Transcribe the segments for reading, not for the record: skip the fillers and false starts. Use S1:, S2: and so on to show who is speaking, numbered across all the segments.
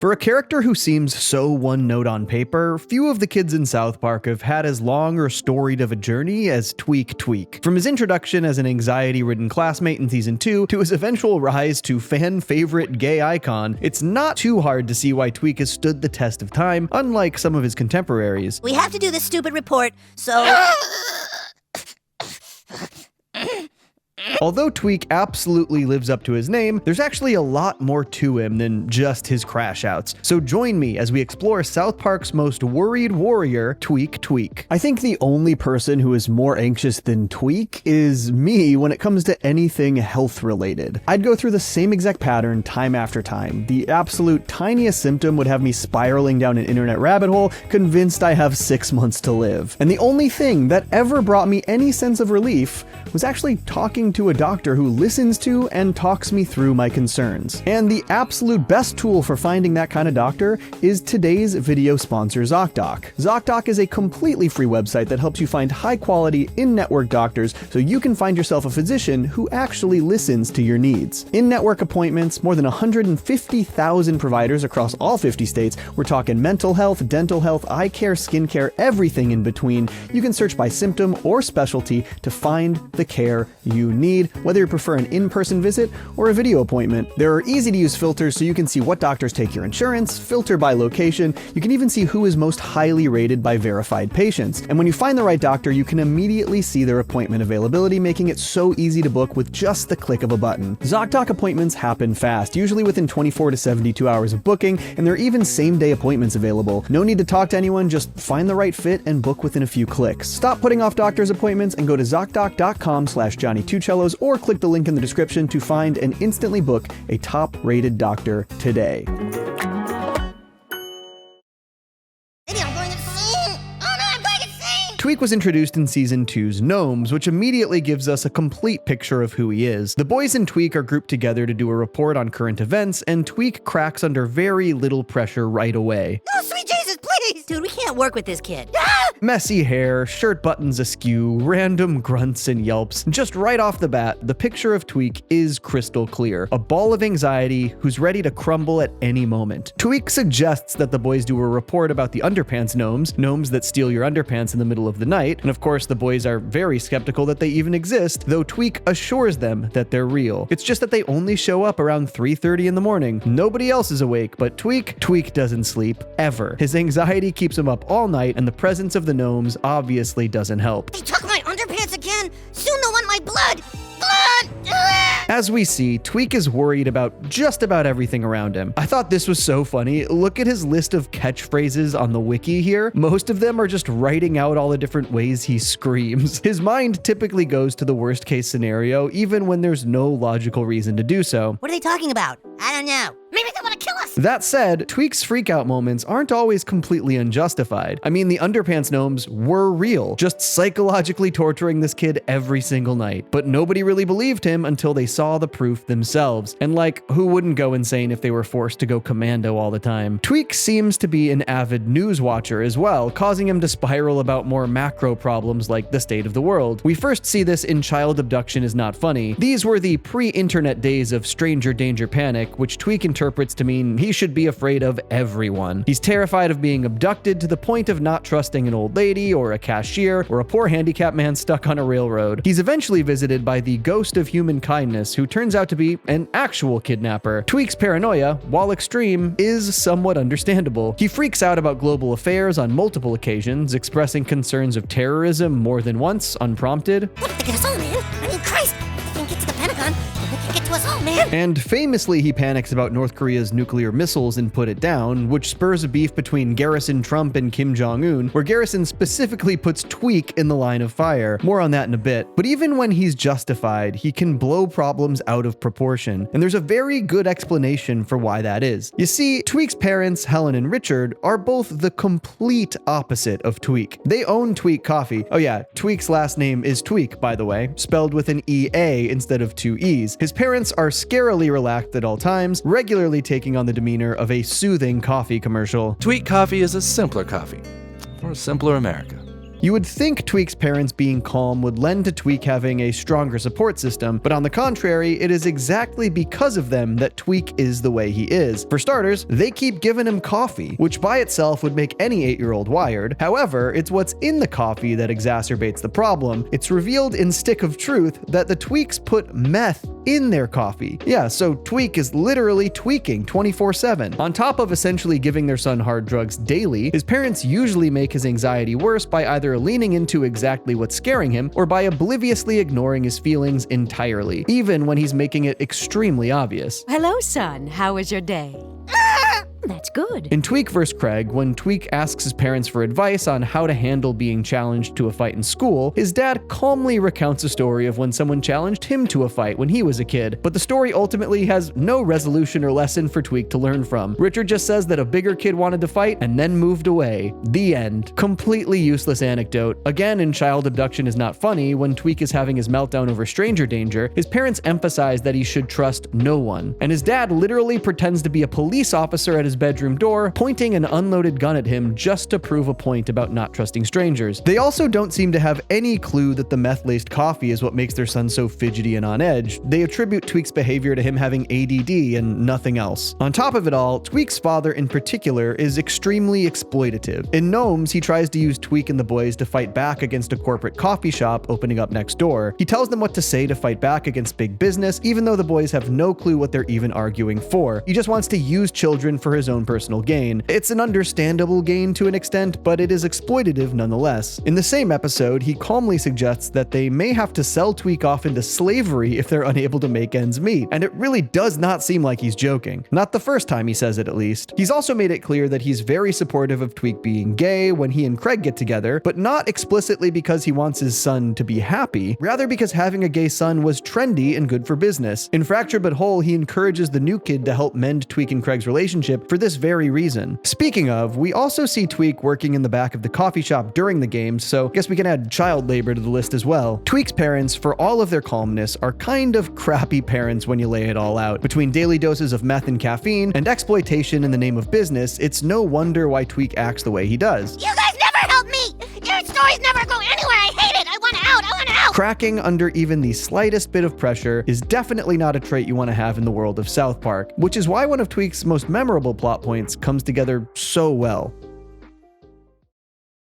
S1: For a character who seems so one note on paper, few of the kids in South Park have had as long or storied of a journey as Tweek Tweak. From his introduction as an anxiety-ridden classmate in Season 2 to his eventual rise to fan-favorite gay icon, it's not too hard to see why Tweek has stood the test of time, unlike some of his contemporaries.
S2: We have to do this stupid report, so...
S1: Although Tweek absolutely lives up to his name, there's actually a lot more to him than just his crash outs. So join me as we explore South Park's most worried warrior, Tweek Tweak. I think the only person who is more anxious than Tweek is me when it comes to anything health related. I'd go through the same exact pattern time after time. The absolute tiniest symptom would have me spiraling down an internet rabbit hole, convinced I have 6 months to live. And the only thing that ever brought me any sense of relief was actually talking to a doctor who listens to and talks me through my concerns. And the absolute best tool for finding that kind of doctor is today's video sponsor, Zocdoc. Zocdoc is a completely free website that helps you find high-quality, in-network doctors so you can find yourself a physician who actually listens to your needs. In-network appointments, more than 150,000 providers across all 50 states. We're talking mental health, dental health, eye care, skincare, everything in between. You can search by symptom or specialty to find the care you need, whether you prefer an in-person visit or a video appointment. There are easy-to-use filters so you can see what doctors take your insurance, filter by location. You can even see who is most highly rated by verified patients. And when you find the right doctor, you can immediately see their appointment availability, making it so easy to book with just the click of a button. Zocdoc appointments happen fast, usually within 24 to 72 hours of booking, and there are even same-day appointments available. No need to talk to anyone, just find the right fit and book within a few clicks. Stop putting off doctor's appointments and go to Zocdoc.com/Johnny2Cellos or click the link in the description to find and instantly book a top-rated doctor today. Tweek was introduced in Season 2's Gnomes, which immediately gives us a complete picture of who he is. The boys and Tweek are grouped together to do a report on current events, and Tweek cracks under very little pressure right away.
S2: Oh, sweet Jesus, please! Dude, we can't work with this kid.
S1: Messy hair, shirt buttons askew, random grunts and yelps. Just right off the bat, the picture of Tweek is crystal clear. A ball of anxiety who's ready to crumble at any moment. Tweek suggests that the boys do a report about the underpants gnomes that steal your underpants in the middle of the night. And of course, the boys are very skeptical that they even exist, though Tweek assures them that they're real. It's just that they only show up around 3:30 in the morning. Nobody else is awake, but Tweek doesn't sleep, ever. His anxiety keeps him up all night, and the presence of the gnomes obviously doesn't help.
S2: They took my underpants again? Soon they'll want my blood!
S1: As we see, Tweek is worried about just about everything around him. I thought this was so funny. Look at his list of catchphrases on the wiki here. Most of them are just writing out all the different ways he screams. His mind typically goes to the worst case scenario, even when there's no logical reason to do so.
S2: What are they talking about? I don't know. Maybe they want to kill us!
S1: That said, Tweek's freakout moments aren't always completely unjustified. I mean, the underpants gnomes were real, just psychologically torturing this kid every single night. But nobody really believed him until they saw the proof themselves. And like, who wouldn't go insane if they were forced to go commando all the time? Tweek seems to be an avid news watcher as well, causing him to spiral about more macro problems like the state of the world. We first see this in Child Abduction Is Not Funny. These were the pre-internet days of stranger danger panic, which Tweek interprets to mean he should be afraid of everyone. He's terrified of being abducted to the point of not trusting an old lady or a cashier or a poor handicapped man stuck on a railroad. He's eventually visited by the ghost of human kindness, who turns out to be an actual kidnapper. Tweek's paranoia, while extreme, is somewhat understandable. He freaks out about global affairs on multiple occasions, expressing concerns of terrorism more than once, unprompted.
S2: What if they get us all, man? I mean, Christ! If they can get to the Pentagon, they can get to us all, man!
S1: And famously, he panics about North Korea's nuclear missiles and put it down, which spurs a beef between Garrison Trump and Kim Jong-un, where Garrison specifically puts Tweek in the line of fire. More on that in a bit. But even when he's justified, he can blow problems out of proportion. And there's a very good explanation for why that is. You see, Tweek's parents, Helen and Richard, are both the complete opposite of Tweek. They own Tweek Coffee. Oh yeah, Tweek's last name is Tweek, by the way, spelled with an EA instead of two E's. His parents are scarily relaxed at all times, regularly taking on the demeanor of a soothing coffee commercial.
S3: Tweek Coffee is a simpler coffee for a simpler America.
S1: You would think Tweek's parents being calm would lend to Tweek having a stronger support system, but on the contrary, it is exactly because of them that Tweek is the way he is. For starters, they keep giving him coffee, which by itself would make any 8-year-old wired. However, it's what's in the coffee that exacerbates the problem. It's revealed in Stick of Truth that the Tweeks put meth in their coffee. Yeah, so Tweek is literally tweaking 24/7. On top of essentially giving their son hard drugs daily, his parents usually make his anxiety worse by either leaning into exactly what's scaring him or by obliviously ignoring his feelings entirely, even when he's making it extremely obvious.
S3: Hello, son. How was your day? That's good.
S1: In Tweek vs. Craig, when Tweek asks his parents for advice on how to handle being challenged to a fight in school, his dad calmly recounts a story of when someone challenged him to a fight when he was a kid, but the story ultimately has no resolution or lesson for Tweek to learn from. Richard just says that a bigger kid wanted to fight and then moved away. The end. Completely useless anecdote. Again, in Child Abduction Is Not Funny, when Tweek is having his meltdown over stranger danger, his parents emphasize that he should trust no one, and his dad literally pretends to be a police officer at his bedroom door, pointing an unloaded gun at him just to prove a point about not trusting strangers. They also don't seem to have any clue that the meth-laced coffee is what makes their son so fidgety and on edge. They attribute Tweek's behavior to him having ADD and nothing else. On top of it all, Tweek's father in particular is extremely exploitative. In Gnomes, he tries to use Tweek and the boys to fight back against a corporate coffee shop opening up next door. He tells them what to say to fight back against big business, even though the boys have no clue what they're even arguing for. He just wants to use children for his own personal gain. It's an understandable gain to an extent, but it is exploitative nonetheless. In the same episode, he calmly suggests that they may have to sell Tweek off into slavery if they're unable to make ends meet, and it really does not seem like he's joking. Not the first time he says it, at least. He's also made it clear that he's very supportive of Tweek being gay when he and Craig get together, but not explicitly because he wants his son to be happy, rather because having a gay son was trendy and good for business. In Fractured But Whole, he encourages the new kid to help mend Tweek and Craig's relationship for this very reason. Speaking of, we also see Tweek working in the back of the coffee shop during the games, so I guess we can add child labor to the list as well. Tweek's parents, for all of their calmness, are kind of crappy parents when you lay it all out. Between daily doses of meth and caffeine and exploitation in the name of business, it's no wonder why Tweek acts the way he does.
S2: You guys never help me! Your stories never go anywhere! I hate it! I want out! I want out!
S1: Cracking under even the slightest bit of pressure is definitely not a trait you want to have in the world of South Park, which is why one of Tweek's most memorable plot points comes together so well.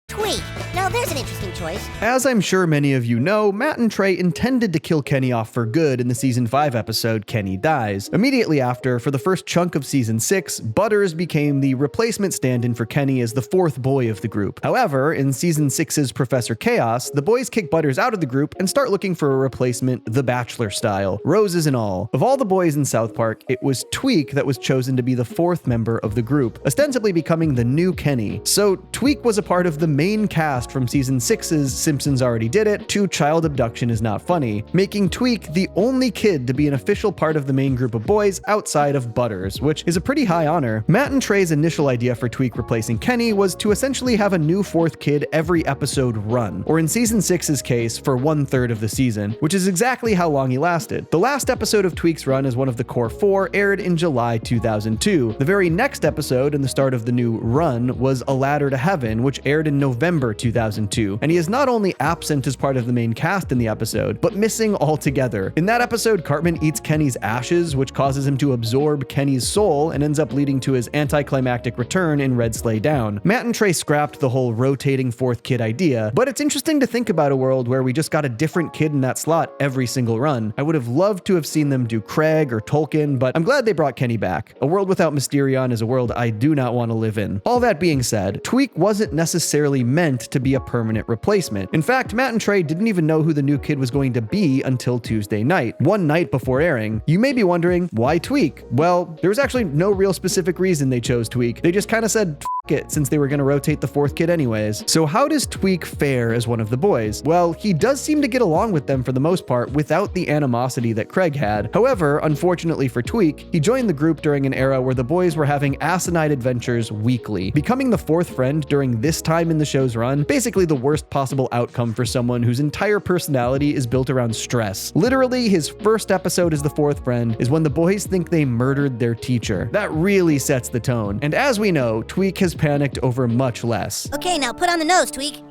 S2: Tweek. Now there's an interesting choice.
S1: As I'm sure many of you know, Matt and Trey intended to kill Kenny off for good in the Season 5 episode, Kenny Dies. Immediately after, for the first chunk of Season 6, Butters became the replacement stand-in for Kenny as the fourth boy of the group. However, in Season 6's Professor Chaos, the boys kick Butters out of the group and start looking for a replacement The Bachelor style, roses and all. Of all the boys in South Park, it was Tweek that was chosen to be the fourth member of the group, ostensibly becoming the new Kenny. So Tweek was a part of the main cast from Season 6's Simpsons Already Did It to Child Abduction Is Not Funny, making Tweek the only kid to be an official part of the main group of boys outside of Butters, which is a pretty high honor. Matt and Trey's initial idea for Tweek replacing Kenny was to essentially have a new fourth kid every episode run, or in Season 6's case, for 1/3 of the season, which is exactly how long he lasted. The last episode of Tweek's run as one of the core four aired in July 2002. The very next episode and the start of the new run was A Ladder to Heaven, which aired in November 2002, and he is not only absent as part of the main cast in the episode, but missing altogether. In that episode, Cartman eats Kenny's ashes, which causes him to absorb Kenny's soul and ends up leading to his anticlimactic return in Red Sleigh Down. Matt and Trey scrapped the whole rotating fourth kid idea, but it's interesting to think about a world where we just got a different kid in that slot every single run. I would have loved to have seen them do Craig or Tolkien, but I'm glad they brought Kenny back. A world without Mysterion is a world I do not want to live in. All that being said, Tweek wasn't necessarily meant to be a permanent replacement. In fact, Matt and Trey didn't even know who the new kid was going to be until Tuesday night, one night before airing. You may be wondering, why Tweek? Well, there was actually no real specific reason they chose Tweek. They just kind of said, F it, since they were going to rotate the fourth kid anyways. So how does Tweek fare as one of the boys? Well, he does seem to get along with them for the most part without the animosity that Craig had. However, unfortunately for Tweek, he joined the group during an era where the boys were having asinine adventures weekly. Becoming the fourth friend during this time in the show's run, basically the worst possible outcome for someone whose entire personality is built around stress. Literally, his first episode as the fourth friend is when the boys think they murdered their teacher. That really sets the tone. And as we know, Tweek has panicked over much less.
S2: Okay, now put on the nose, Tweek.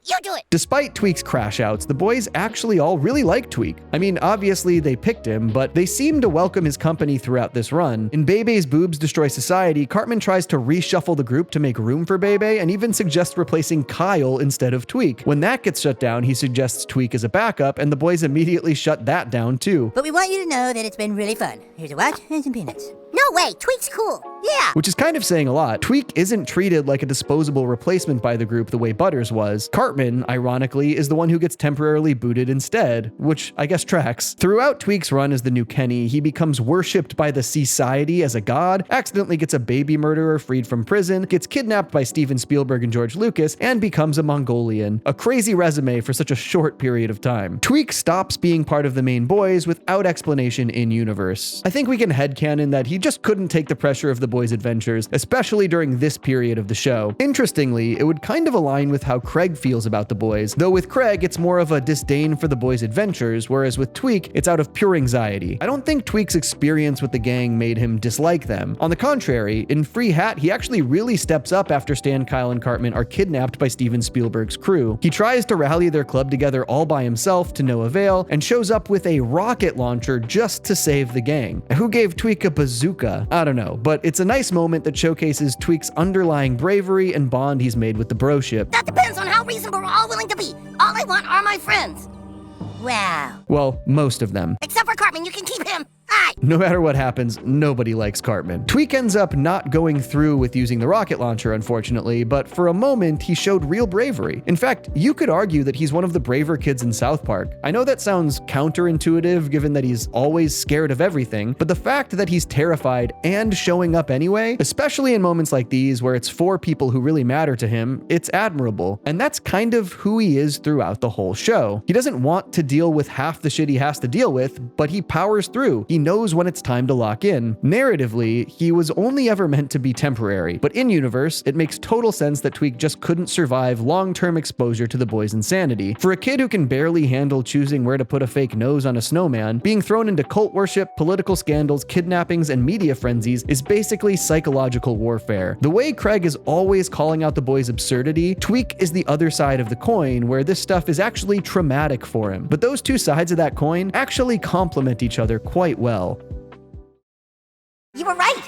S2: You do it.
S1: Despite Tweek's crash outs, the boys actually all really like Tweek. I mean, obviously they picked him, but they seem to welcome his company throughout this run. In Bebe's Boobs Destroy Society, Cartman tries to reshuffle the group to make room for Bebe and even suggests replacing Kyle instead of Tweek. When that gets shut down, he suggests Tweek as a backup, and the boys immediately shut that down too.
S4: But we want you to know that it's been really fun. Here's a watch and some peanuts.
S2: No way, Tweek's cool. Yeah.
S1: Which is kind of saying a lot. Tweek isn't treated like a disposable replacement by the group the way Butters was. Cartman, ironically, is the one who gets temporarily booted instead, which I guess tracks. Throughout Tweek's run as the new Kenny, he becomes worshipped by the Seaside as a god, accidentally gets a baby murderer freed from prison, gets kidnapped by Steven Spielberg and George Lucas, and becomes a Mongolian. A crazy resume for such a short period of time. Tweek stops being part of the main boys without explanation in-universe. I think we can headcanon that he just couldn't take the pressure of the boys' adventures, especially during this period of the show. Interestingly, it would kind of align with how Craig feels about the boys, though with Craig, it's more of a disdain for the boys' adventures, whereas with Tweek, it's out of pure anxiety. I don't think Tweek's experience with the gang made him dislike them. On the contrary, in Free Hat, he actually really steps up after Stan, Kyle, and Cartman are kidnapped by Steven Spielberg's crew. He tries to rally their club together all by himself to no avail, and shows up with a rocket launcher just to save the gang. Who gave Tweek a bazooka? I don't know, but it's a nice moment that showcases Tweek's underlying bravery and bond he's made with the broship.
S2: That depends on how reasonable we're all willing to be. All I want are my friends.
S4: Wow.
S1: Well, most of them.
S2: Except for Cartman, you can keep him. Hi.
S1: No matter what happens, nobody likes Cartman. Tweek ends up not going through with using the rocket launcher, unfortunately, but for a moment, he showed real bravery. In fact, you could argue that he's one of the braver kids in South Park. I know that sounds counterintuitive given that he's always scared of everything, but the fact that he's terrified and showing up anyway, especially in moments like these where it's for people who really matter to him, it's admirable. And that's kind of who he is throughout the whole show. He doesn't want to deal with half the shit he has to deal with, but he powers through. He knows when it's time to lock in. Narratively, he was only ever meant to be temporary, but in universe, it makes total sense that Tweek just couldn't survive long-term exposure to the boys' insanity. For a kid who can barely handle choosing where to put a fake nose on a snowman, being thrown into cult worship, political scandals, kidnappings, and media frenzies is basically psychological warfare. The way Craig is always calling out the boys' absurdity, Tweek is the other side of the coin, where this stuff is actually traumatic for him. But those two sides of that coin actually complement each other quite well.
S2: You were right.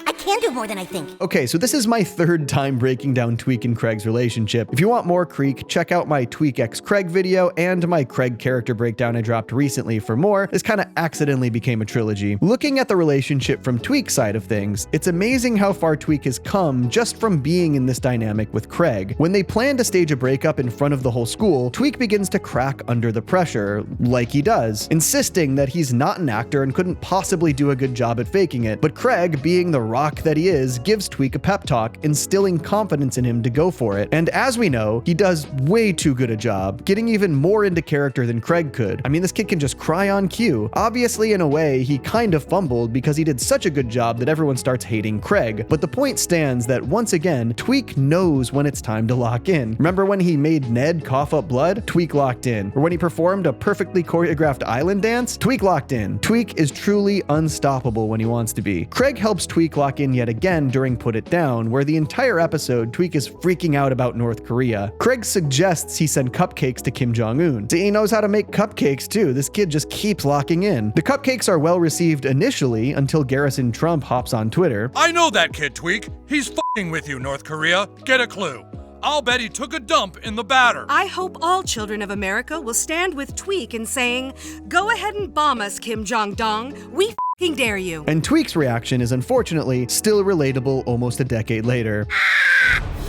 S2: I can do more than I think.
S1: Okay, so this is my third time breaking down Tweek and Craig's relationship. If you want more Creek, check out my Tweek x Craig video and my Craig character breakdown I dropped recently for more. This kind of accidentally became a trilogy. Looking at the relationship from Tweek's side of things, it's amazing how far Tweek has come just from being in this dynamic with Craig. When they plan to stage a breakup in front of the whole school, Tweek begins to crack under the pressure, like he does, insisting that he's not an actor and couldn't possibly do a good job at faking it. But Craig, being the rock that he is, gives Tweek a pep talk, instilling confidence in him to go for it. And as we know, he does way too good a job, getting even more into character than Craig could. I mean, this kid can just cry on cue. Obviously, in a way, he kind of fumbled because he did such a good job that everyone starts hating Craig. But the point stands that once again, Tweek knows when it's time to lock in. Remember when he made Ned cough up blood? Tweek locked in. Or when he performed a perfectly choreographed island dance? Tweek locked in. Tweek is truly unstoppable when he wants to be. Craig helps Tweek lock in yet again during Put It Down, where the entire episode Tweek is freaking out about North Korea. Craig suggests he send cupcakes to Kim Jong-un. See, he knows how to make cupcakes too. This kid just keeps locking in. The cupcakes are well received initially until Garrison Trump hops on Twitter.
S5: I know that kid, Tweek. He's f***ing with you, North Korea. Get a clue. I'll bet he took a dump in the batter.
S3: I hope all children of America will stand with Tweek in saying, "Go ahead and bomb us, Kim Jong-dong. We f***ing dare you."
S1: And Tweek's reaction is unfortunately still relatable almost a decade later.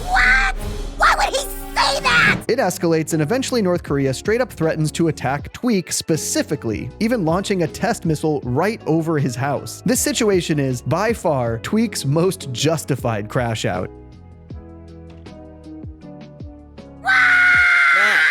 S2: What? Why would he say that?
S1: It escalates and eventually North Korea straight up threatens to attack Tweek specifically, even launching a test missile right over his house. This situation is, by far, Tweek's most justified crash out.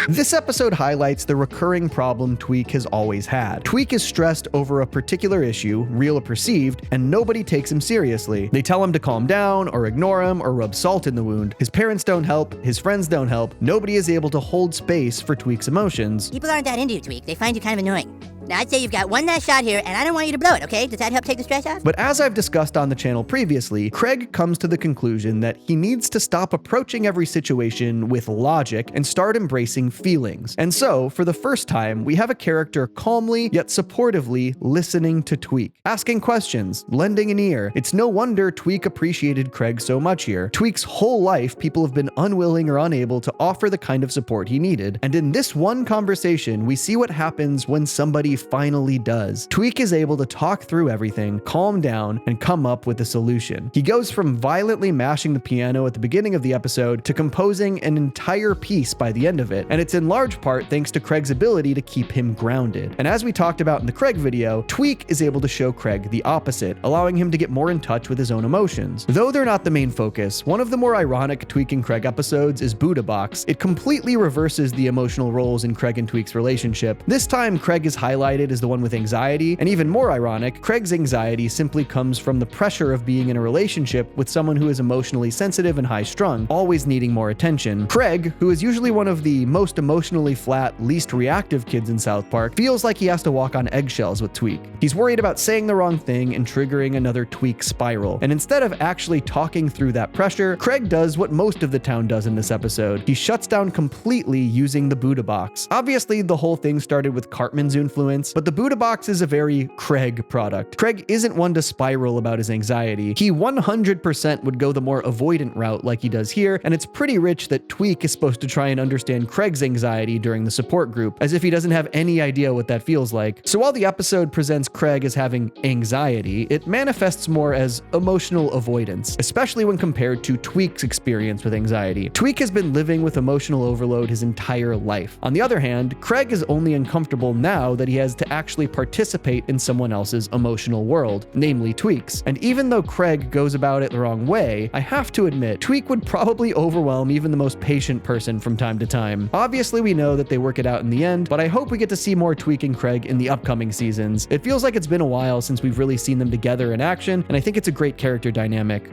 S1: This episode highlights the recurring problem Tweek has always had. Tweek is stressed over a particular issue, real or perceived, and nobody takes him seriously. They tell him to calm down, or ignore him, or rub salt in the wound. His parents don't help, his friends don't help, nobody is able to hold space for Tweek's emotions.
S4: People aren't that into you, Tweek. They find you kind of annoying. Now, I'd say you've got one last shot here, and I don't want you to blow it, okay? Does that help take the stress off?
S1: But as I've discussed on the channel previously, Craig comes to the conclusion that he needs to stop approaching every situation with logic and start embracing feelings. And so, for the first time, we have a character calmly yet supportively listening to Tweek, asking questions, lending an ear. It's no wonder Tweek appreciated Craig so much here. Tweek's whole life, people have been unwilling or unable to offer the kind of support he needed. And in this one conversation, we see what happens when somebody finally does. Tweek is able to talk through everything, calm down, and come up with a solution. He goes from violently mashing the piano at the beginning of the episode to composing an entire piece by the end of it, and it's in large part thanks to Craig's ability to keep him grounded. And as we talked about in the Craig video, Tweek is able to show Craig the opposite, allowing him to get more in touch with his own emotions. Though they're not the main focus, one of the more ironic Tweek and Craig episodes is Buddha Box. It completely reverses the emotional roles in Craig and Tweek's relationship. This time, Craig is highlighted as the one with anxiety, and even more ironic, Craig's anxiety simply comes from the pressure of being in a relationship with someone who is emotionally sensitive and high-strung, always needing more attention. Craig, who is usually one of the most emotionally flat, least reactive kids in South Park, feels like he has to walk on eggshells with Tweek. He's worried about saying the wrong thing and triggering another Tweek spiral. And instead of actually talking through that pressure, Craig does what most of the town does in this episode. He shuts down completely using the Buddha Box. Obviously, the whole thing started with Cartman's influence, but the Buddha Box is a very Craig product. Craig isn't one to spiral about his anxiety. He 100% would go the more avoidant route like he does here, and it's pretty rich that Tweek is supposed to try and understand Craig's anxiety during the support group, as if he doesn't have any idea what that feels like. So while the episode presents Craig as having anxiety, it manifests more as emotional avoidance, especially when compared to Tweek's experience with anxiety. Tweek has been living with emotional overload his entire life. On the other hand, Craig is only uncomfortable now that he has to actually participate in someone else's emotional world, namely Tweek's. And even though Craig goes about it the wrong way, I have to admit, Tweek would probably overwhelm even the most patient person from time to time. Obviously, we know that they work it out in the end, but I hope we get to see more Tweek and Craig in the upcoming seasons. It feels like it's been a while since we've really seen them together in action, and I think it's a great character dynamic.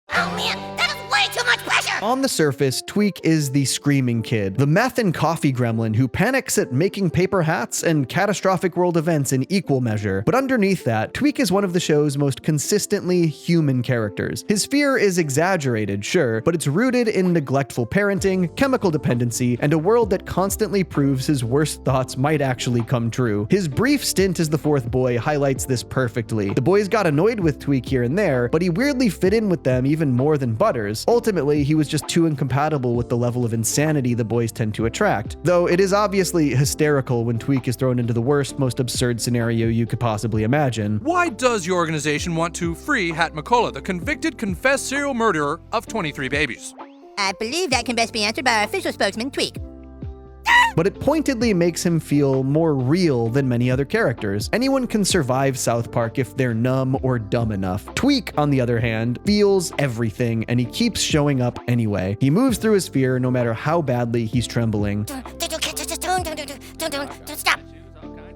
S2: Oh man, that is way too much pressure!
S1: On the surface, Tweek is the screaming kid, the meth and coffee gremlin who panics at making paper hats and catastrophic world events in equal measure. But underneath that, Tweek is one of the show's most consistently human characters. His fear is exaggerated, sure, but it's rooted in neglectful parenting, chemical dependency, and a world that constantly proves his worst thoughts might actually come true. His brief stint as the fourth boy highlights this perfectly. The boys got annoyed with Tweek here and there, but he weirdly fit in with them even more than Butters. Ultimately, he was just too incompatible with the level of insanity the boys tend to attract. Though it is obviously hysterical when Tweek is thrown into the worst, most absurd scenario you could possibly imagine.
S5: Why does your organization want to free Hat McCullough, the convicted, confessed serial murderer of 23 babies?
S4: I believe that can best be answered by our official spokesman, Tweek.
S1: But it pointedly makes him feel more real than many other characters. Anyone can survive South Park if they're numb or dumb enough. Tweek, on the other hand, feels everything, and he keeps showing up anyway. He moves through his fear no matter how badly he's trembling.
S2: Don't stop.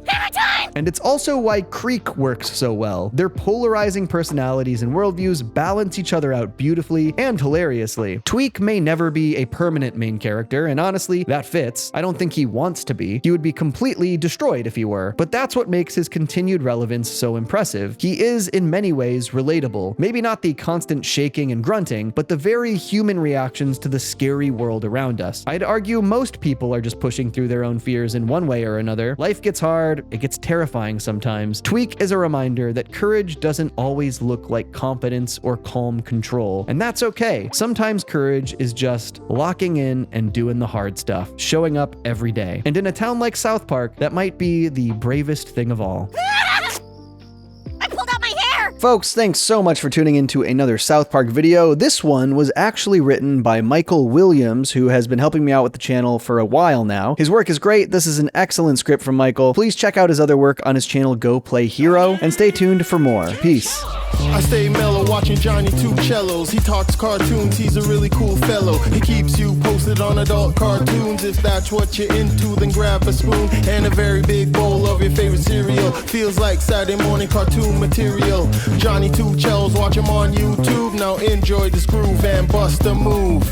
S2: Hammer time!
S1: And it's also why Creek works so well. Their polarizing personalities and worldviews balance each other out beautifully and hilariously. Tweek may never be a permanent main character, and honestly, that fits. I don't think he wants to be. He would be completely destroyed if he were. But that's what makes his continued relevance so impressive. He is, in many ways, relatable. Maybe not the constant shaking and grunting, but the very human reactions to the scary world around us. I'd argue most people are just pushing through their own fears in one way or another. Life gets hard, it gets terrifying sometimes. Tweek is a reminder that courage doesn't always look like competence or calm control, and that's okay. Sometimes courage is just locking in and doing the hard stuff, showing up every day. And in a town like South Park, that might be the bravest thing of all.
S2: I pulled out my hair!
S1: Folks, thanks so much for tuning into another South Park video. This one was actually written by Mykal Williams, who has been helping me out with the channel for a while now. His work is great. This is an excellent script from Mykal. Please check out his other work on his channel Go Play Hero, and stay tuned for more. Peace.
S6: I stay mellow watching Johnny two cellos. He talks cartoons, he's a really cool fellow. He keeps you posted on adult cartoons. If that's what you're into, then grab a spoon and a very big bowl of your favorite cereal. Feels like Saturday morning cartoon material. Johnny two cellos, watch him on YouTube. Now enjoy this groove and bust a move.